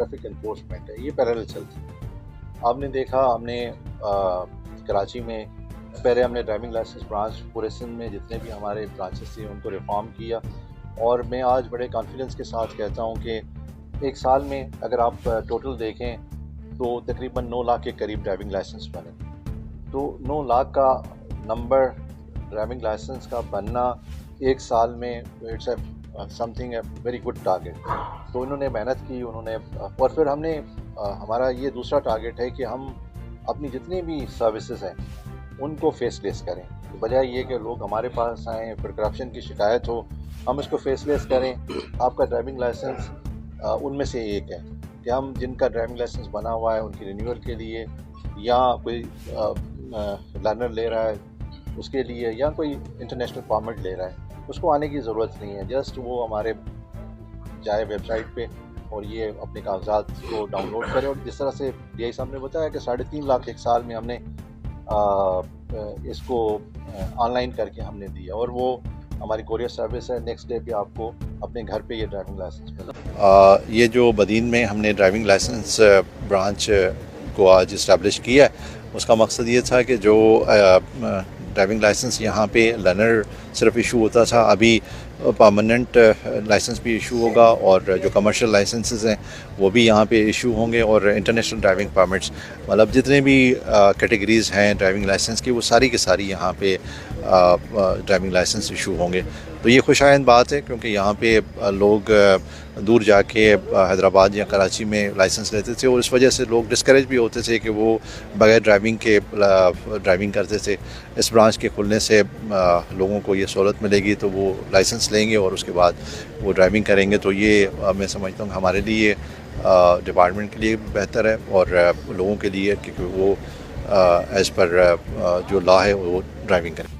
Traffic enforcement ہے، یہ parallel چلتی ہے. آپ نے دیکھا ہم نے کراچی میں پہلے ہم نے ڈرائیونگ لائسنس برانچ پورے سندھ میں جتنے بھی ہمارے برانچز تھے ان کو ریفارم کیا، اور میں آج بڑے کانفیڈنس کے ساتھ کہتا ہوں کہ ایک سال میں اگر آپ ٹوٹل دیکھیں تو تقریباً 9 لاکھ کے قریب ڈرائیونگ لائسنس بنے. تو 9 لاکھ کا نمبر ڈرائیونگ لائسنس کا بننا ایک سال میں it's something a very good target. تو انہوں نے محنت کی، انہوں نے، اور پھر ہم نے ہمارا یہ دوسرا ٹارگیٹ ہے کہ ہم اپنی جتنی بھی سروسز ہیں ان کو فیس لیس کریں، بجائے یہ کہ لوگ ہمارے پاس آئیں پھر کرپشن کی شکایت ہو، ہم اس کو فیس لیس کریں. آپ کا ڈرائیونگ لائسنس ان میں سے ایک ہے کہ ہم جن کا ڈرائیونگ لائسنس بنا ہوا ہے ان کی رینیول کے لیے، یا کوئی لرنر لے رہا ہے اس کے لیے، یا کوئی انٹرنیشنل پرمٹ لے رہا ہے، اس کو آنے کی ضرورت نہیں ہے. جسٹ وہ ہمارے جائے ویب سائٹ پہ اور یہ اپنے کاغذات کو ڈاؤن لوڈ کرے. اور جس طرح سے ڈی آئی صاحب نے بتایا کہ 3.5 لاکھ ایک سال میں ہم نے اس کو آن لائن کر کے ہم نے دیا، اور وہ ہماری کوریئر سروس ہے، نیکسٹ ڈے پہ آپ کو اپنے گھر پہ یہ ڈرائیونگ لائسنس ملا. یہ جو بدین میں ہم نے ڈرائیونگ لائسنس برانچ کو آج اسٹیبلش کیا ہے، اس کا مقصد یہ تھا کہ جو ڈرائیونگ لائسنس یہاں پہ لرنر صرف ایشو ہوتا تھا، ابھی پرماننٹ لائسنس بھی ایشو ہوگا، اور جو کمرشل لائسنسز ہیں وہ بھی یہاں پہ ایشو ہوں گے، اور انٹرنیشنل ڈرائیونگ پرمٹس، مطلب جتنے بھی کیٹیگریز ہیں ڈرائیونگ لائسنس کی وہ ساری کی ساری یہاں پہ ڈرائیونگ لائسنس ایشو ہوں گے. تو یہ خوش آئند بات ہے، کیونکہ یہاں پہ لوگ دور جا کے حیدرآباد یا کراچی میں لائسنس لیتے تھے، اور اس وجہ سے لوگ ڈسکریج بھی ہوتے تھے کہ وہ بغیر ڈرائیونگ کے ڈرائیونگ کرتے تھے. اس برانچ کے کھلنے سے لوگوں کو یہ سہولت ملے گی، تو وہ لائسنس لیں گے اور اس کے بعد وہ ڈرائیونگ کریں گے. تو یہ میں سمجھتا ہوں ہمارے لیے ڈپارٹمنٹ کے لیے بہتر ہے، اور لوگوں کے لیے، کیونکہ وہ ایز پر جو لا ہے وہ ڈرائیونگ کریں.